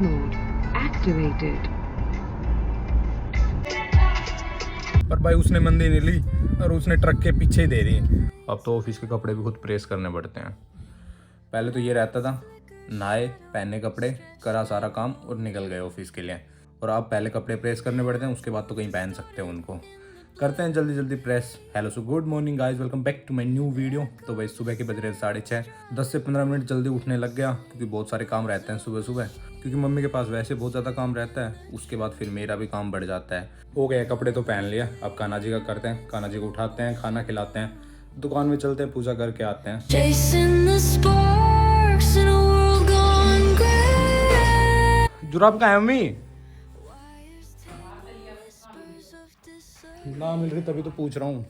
mode activated. पर भाई उसने मंदी नहीं ली और उसने ट्रक के पीछे ही दे दी। अब तो ऑफिस के कपड़े भी खुद प्रेस करने पड़ते हैं। पहले तो ये रहता था, नहाए, पहने कपड़े, करा सारा काम और निकल गए ऑफिस के लिए। और अब पहले कपड़े प्रेस करने पड़ते हैं, उसके बाद तो कहीं पहन सकते हैं उनको। करते हैं जल्दी जल्दी press. Hello so good morning guys, welcome back to my new video. तो भाई सुबह के बज रहे 6:30, 10 से 15 मिनट जल्दी उठने लग गया क्योंकि बहुत सारे काम रहते हैं सुबह सुबह। क्योंकि मम्मी के पास वैसे बहुत ज़्यादा काम रहता है, उसके बाद फिर मेरा भी काम बढ़ जाता है। हो गया, कपड़े तो पहन लिया, अब कान्हा जी का करते हैं। कान्हा जी को उठाते हैं, खाना खिलाते हैं, दुकान में चलते हैं, पूजा करके आते हैं। जुराब का है मम्मी? ना मिल रही तभी तो पूछ रहा हूँ।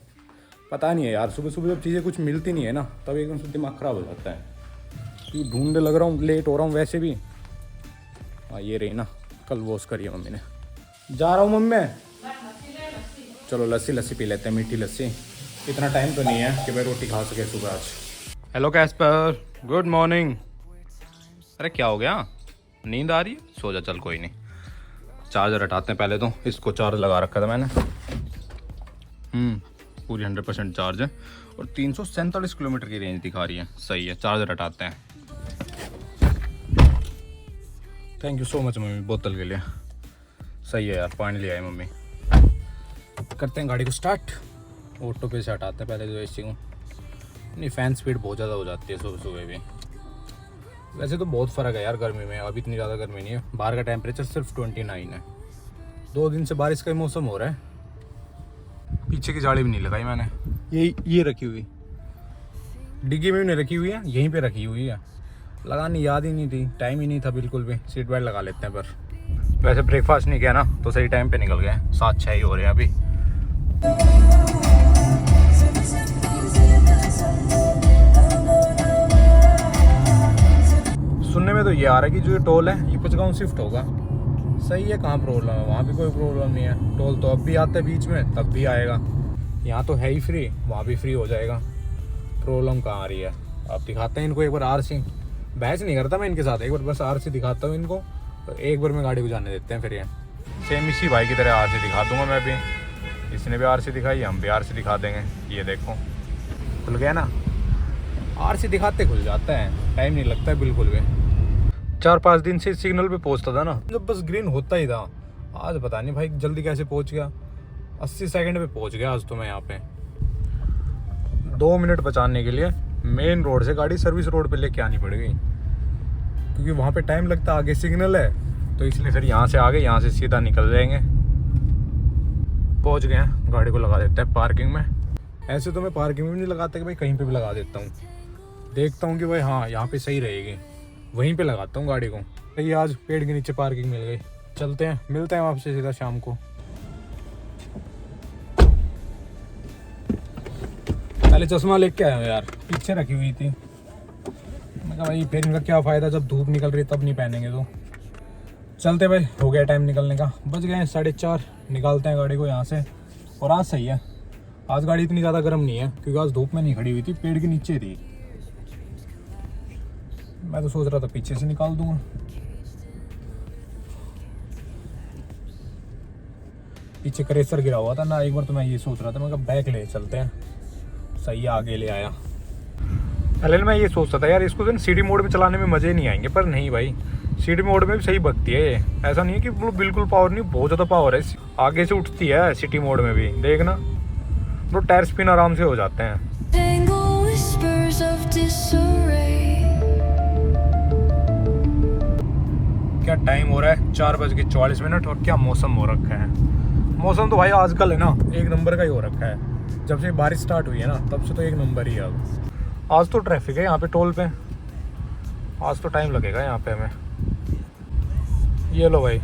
पता नहीं है यार, सुबह सुबह जब चीज़ें कुछ मिलती नहीं है ना तब एकदम से दिमाग ख़राब हो जाता है। क्योंकि ढूंढने लग रहा हूँ, लेट हो रहा हूँ वैसे भी। हाँ ये रही ना, कल वॉश करी है मम्मी ने। जा रहा हूँ मम्मी। चलो लस्सी पी लेते हैं, मीठी लस्सी। इतना टाइम तो नहीं है कि भाई रोटी खा सके सुबह आज। Hello Caspar, good morning. अरे क्या हो गया, नींद आ रही है? सो जा, चल कोई नहीं। चार्जर हटाते हैं पहले तो। इसको चार्ज लगा रखा था मैंने। पूरी 100% चार्ज है और 347 किलोमीटर की रेंज दिखा रही है। सही है, चार्जर हटाते हैं। Thank you so much mummy बोतल के लिए। सही है यार, पानी ले आई मम्मी। करते हैं गाड़ी को स्टार्ट। ऑटो पे से हटाते हैं पहले तो एसी को। नहीं, फ़ैन स्पीड बहुत ज़्यादा हो जाती है सुबह सुबह भी। वैसे तो बहुत फ़र्क है यार गर्मी में। अभी इतनी ज़्यादा गर्मी नहीं है। बाहर का टेम्परेचर सिर्फ 29 है। 2 दिन से बारिश का ही मौसम हो रहा है। पीछे की जाली भी नहीं लगाई मैंने, ये रखी हुई डिग्गी में भी नहीं रखी हुई है, यहीं पे रखी हुई है। लगानी याद ही नहीं थी, टाइम ही नहीं था बिल्कुल भी। सीट बेल्ट लगा लेते हैं। पर वैसे ब्रेकफास्ट नहीं किया ना तो सही टाइम पे निकल गए। 7-6 ही हो रहे हैं अभी। सुनने में तो ये आ रहा है कि जो ये टोल है ये पचगांव शिफ्ट होगा। सही है, कहाँ प्रॉब्लम है? वहाँ भी कोई प्रॉब्लम नहीं है। टोल तो अब भी आता है बीच में, तब भी आएगा। यहाँ तो है ही फ्री, वहाँ भी फ्री हो जाएगा। प्रॉब्लम कहाँ आ रही है? अब दिखाते हैं इनको एक बार आरसी। बहस नहीं करता मैं इनके साथ, एक बार बस आरसी दिखाता हूँ इनको और एक बार में गाड़ी को जाने देते हैं। फिर ये सेम इसी भाई की तरह आरसी दिखा दूंगा मैं भी। इसने भी आरसी दिखाई, हम भी आरसी दिखा देंगे। ये देखो खुल गया ना। आरसी दिखाते खुल जाता है, टाइम नहीं लगता है बिल्कुल भी। 4-5 दिन से सिग्नल पे पहुंचता था ना, जब बस ग्रीन होता ही था। आज पता नहीं भाई जल्दी कैसे पहुंच गया। 80 सेकंड पे पहुंच गया आज तो मैं यहाँ पे। 2 मिनट बचाने के लिए मेन रोड से गाड़ी सर्विस रोड पे लेके आनी पड़ गई क्योंकि वहाँ पे टाइम लगता, आगे सिग्नल है। तो इसलिए फिर यहाँ से आगे, यहाँ से सीधा निकल जाएंगे। पहुँच गए हैं, गाड़ी को लगा देते हैं पार्किंग में। ऐसे तो मैं पार्किंग में नहीं लगाता कि भाई कहीं पर भी लगा देता हूँ। देखता हूँ कि भाई हाँ यहाँ पर सही रहेगी, वहीं पे लगाता हूँ गाड़ी को। ये आज पेड़ के नीचे पार्किंग मिल गई। चलते हैं, मिलते हैं आपसे सीधा शाम को। पहले चश्मा लेके आया हूँ यार, पीछे रखी हुई थी। मैं कहा भाई फिर इनका क्या फ़ायदा, जब धूप निकल रही तब नहीं पहनेंगे तो। चलते भाई, हो गया टाइम निकलने का। बज गए 4:30। निकालते हैं गाड़ी को यहाँ से। और आज सही है, आज गाड़ी इतनी ज़्यादा गर्म नहीं है क्योंकि आज धूप में नहीं खड़ी हुई थी, पेड़ के नीचे थी। मैं तो सोच रहा था पीछे से निकाल दूंगा। पीछे क्रेसर गिरा हुआ था ना, एक बार तो मैं ये सोच रहा था, मैं कहा बैक ले चलते हैं। सही आगे ले आया। पहले मैं ये सोचता था यार इसको तो सिटी मोड में चलाने में मज़े नहीं आएंगे, पर नहीं भाई, सिटी मोड में भी सही भगती है ये। ऐसा नहीं है कि बिल्कुल पावर नहीं, बहुत ज़्यादा पावर है। आगे से उठती है सिटी मोड में भी, देखना तो टायर स्पिन आराम से हो जाते हैं। क्या टाइम हो रहा है, 4:44 और क्या मौसम हो रखा है। मौसम तो भाई आजकल है ना एक नंबर का ही हो रखा है। जब से बारिश स्टार्ट हुई है ना तब से तो एक नंबर ही है। अब आज तो ट्रैफिक है यहाँ पे टोल पे, आज तो टाइम लगेगा यहाँ पे हमें। ये लो भाई,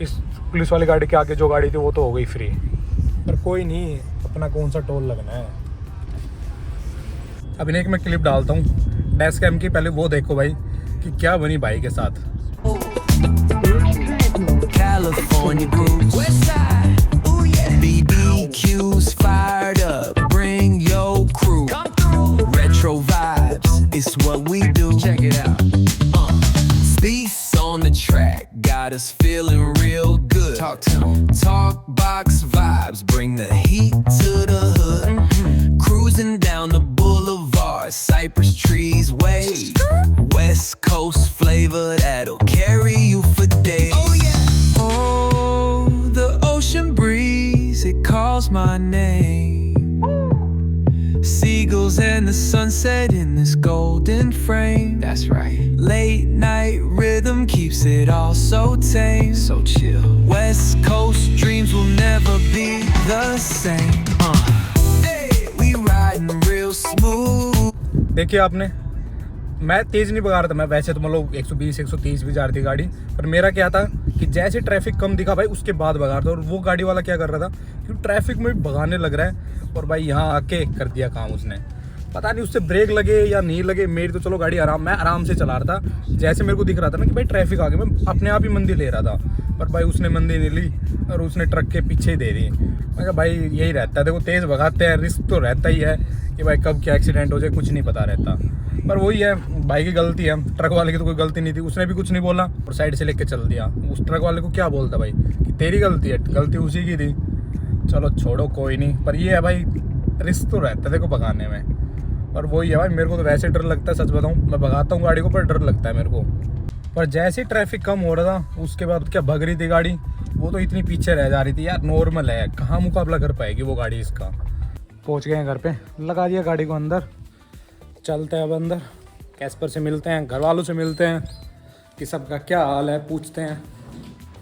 इस पुलिस वाली गाड़ी के आगे जो गाड़ी थी वो तो हो गई फ्री, पर कोई नहीं, अपना कौन सा टोल लगना है। अब एक मैं क्लिप डालता हूँ डैश कैम की, पहले वो देखो भाई कि क्या बनी भाई के साथ। California boots, Westside, ooh yeah. BBQ's fired up, bring your crew. Come through. Retro vibes, it's what we do. Check it out. Beats on the track. track got us feeling real good. Talk to 'em. Talk box vibes, bring the heat to the hood. Cruising down the boulevard, cypress trees wave. West Coast flavor that'll carry you for days. Oh yeah. Oh, the ocean breeze, it calls my name. Seagulls and the sunset in this golden frame. That's right. Late night rhythm keeps it all so tame. So chill. West Coast dreams will never be the same. Hey, we riding real smooth. देखिए आपने, मैं तेज़ नहीं भगा रहा था, मैं वैसे तो मतलब 120 130 भी जा रही थी गाड़ी, पर मेरा क्या था कि जैसे ट्रैफिक कम दिखा भाई उसके बाद भगा रहा था। और वो गाड़ी वाला क्या कर रहा था कि ट्रैफिक में भी भगाने लग रहा है, और भाई यहाँ आके कर दिया काम उसने। पता नहीं उससे ब्रेक लगे या नहीं लगे, मेरी तो चलो गाड़ी मैं आराम से चला रहा था। जैसे मेरे को दिख रहा था ना कि भाई ट्रैफिक आ गया, मैं अपने आप ही मंदी ले रहा था, पर भाई उसने मंदी नहीं ली और उसने ट्रक के पीछे ही दे दी। मैं कहा भाई यही रहता है, देखो तेज़ भगाते हैं, रिस्क तो रहता ही है कि भाई कब क्या एक्सीडेंट हो जाए कुछ नहीं पता रहता। पर वही है, भाई की गलती है, ट्रक वाले की तो कोई गलती नहीं थी, उसने भी कुछ नहीं बोला और साइड से लेके चल दिया। उस ट्रक वाले को क्या बोलता भाई कि तेरी गलती है, गलती उसी की थी। चलो छोड़ो कोई नहीं, पर ये है भाई रिस्क तो रहता है देखो भगाने में। और वही है भाई, मेरे को तो वैसे डर लगता है, सच बताऊँ मैं भगाता हूँ गाड़ी को पर डर लगता है मेरे को। पर जैसे ही ट्रैफिक कम हो रहा था उसके बाद क्या भग रही थी गाड़ी, वो तो इतनी पीछे रह जा रही थी यार। नॉर्मल है, कहाँ मुकाबला कर पाएगी वो गाड़ी इसका। पहुँच गए हैं घर पे, लगा दिया गाड़ी को अंदर, चलते हैं अब अंदर। कैस्पर से मिलते हैं, घर वालों से मिलते हैं कि सबका क्या हाल है, पूछते हैं।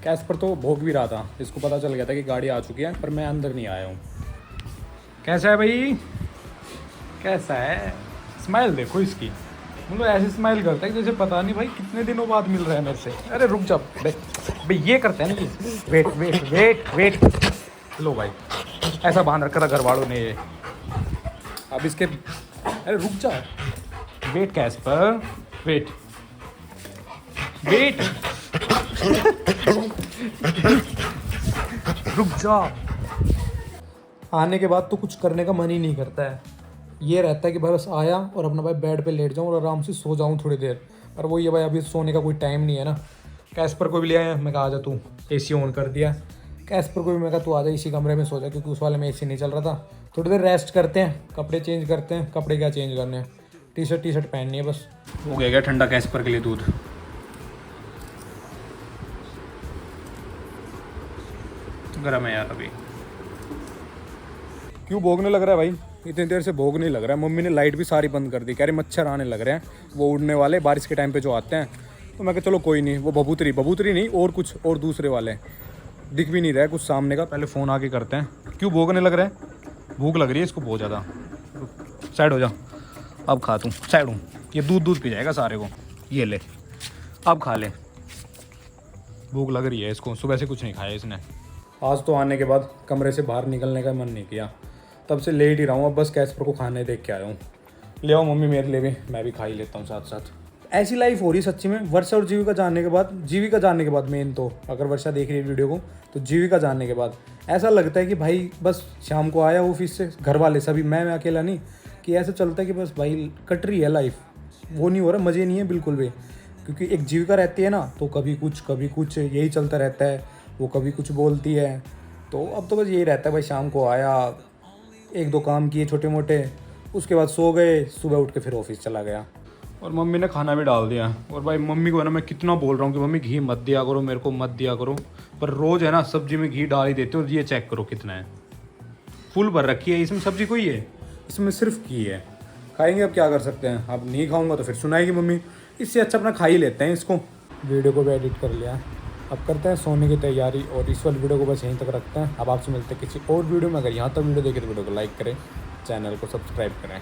कैस्पर तो भोग भी रहा था, इसको पता चल गया था कि गाड़ी आ चुकी है, पर मैं अंदर नहीं आया हूँ। कैसा है भाई, कैसा है? स्माइल देखो इसकी, मतलब ऐसी स्माइल करता है जैसे पता नहीं भाई कितने दिनों बाद मिल रहा है मेरे से। अरे रुक जा भाई, ये करते हैं ना ये, वेट वेट वेट वेट। लो भाई, ऐसा बांध रखा था घर वालों ने ये, अब इसके। अरे रुक जा, वेट कैस्पर, वेट वेट रुक जा। आने के बाद तो कुछ करने का मन ही नहीं करता है, ये रहता है कि भाई बस आया और अपना भाई बेड पे लेट जाऊँ और आराम से सो जाऊँ थोड़ी देर। पर वो ये भाई अभी सोने का कोई टाइम नहीं है ना। कैस्पर को भी ले आया, मैं कहा आ जा तू, एसी ऑन कर दिया। कैस्पर को भी मैं कहा तू आ जा इसी कमरे में सो जा, क्योंकि उस वाले में एसी नहीं चल रहा था। थोड़ी देर रेस्ट करते हैं, कपड़े चेंज करते हैं। कपड़े क्या चेंज करने हैं, टी शर्ट पहननी है बस। हो गया ठंडा कैस्पर के लिए दूध। गर्म है यार अभी। क्यों भोगने लग रहा है भाई, इतनी देर से भोग नहीं लग रहा है। मम्मी ने लाइट भी सारी बंद कर दी, कह रही मच्छर आने लग रहे हैं, वो उड़ने वाले बारिश के टाइम पे जो आते हैं। तो मैं कहा चलो कोई नहीं, वो बबूतरी नहीं और कुछ और दूसरे वाले दिख भी नहीं रहा है कुछ सामने का। पहले फ़ोन आके करते हैं। क्यों भोगने लग रहा है, भूख लग रही है इसको बहुत ज़्यादा। साइड हो जा, अब खा तू, साइड हूँ। ये दूध पी जाएगा सारे को, ये ले अब खा ले। भूख लग रही है इसको, सुबह से कुछ नहीं खाया इसने। आज तो आने के बाद कमरे से बाहर निकलने का मन नहीं किया, तब से लेट ही रहा हूँ। अब बस कैस्पर को खाने देख के आया हूँ। ले आओ मम्मी मेरे लिए भी, मैं भी खा ही लेता हूँ साथ साथ। ऐसी लाइफ हो रही सच्ची में। वर्षा और जीविका जानने के बाद मेन तो, अगर वर्षा देख रही है वीडियो को तो जीविका जानने के बाद ऐसा लगता है कि भाई बस शाम को आया ऑफिस से, घर वाले सभी, मैं अकेला नहीं, कि ऐसा चलता है कि बस भाई कट रही है लाइफ। वो नहीं हो रहा, मज़े नहीं है बिल्कुल भी। क्योंकि एक जीविका रहती है ना, तो कभी कुछ यही चलता रहता है। वो कभी कुछ बोलती है, तो अब तो बस यही रहता है भाई, शाम को आया, एक दो काम किए छोटे मोटे, उसके बाद सो गए, सुबह उठ के फिर ऑफिस चला गया। और मम्मी ने खाना भी डाल दिया। और भाई मम्मी को है ना, मैं कितना बोल रहा हूँ कि मम्मी घी मत दिया करो, मेरे को मत दिया करो, पर रोज़ है ना सब्जी में घी डाल ही देते हो। ये चेक करो कितना है, फुल भर रखी है, इसमें सब्जी कोई है, इसमें सिर्फ घी है। खाएंगे अब क्या कर सकते हैं, अब नहीं खाऊंगा तो फिर सुनाएगी मम्मी। इससे अच्छा अपना खा ही लेते हैं इसको। वीडियो को भी एडिट कर लिया, अब करते हैं सोने की तैयारी। और इस वाली वीडियो को बस यहीं तक रखते हैं। अब आपसे मिलते हैं किसी और वीडियो में। अगर यहाँ तक वीडियो देखे तो वीडियो को लाइक करें, चैनल को सब्सक्राइब करें।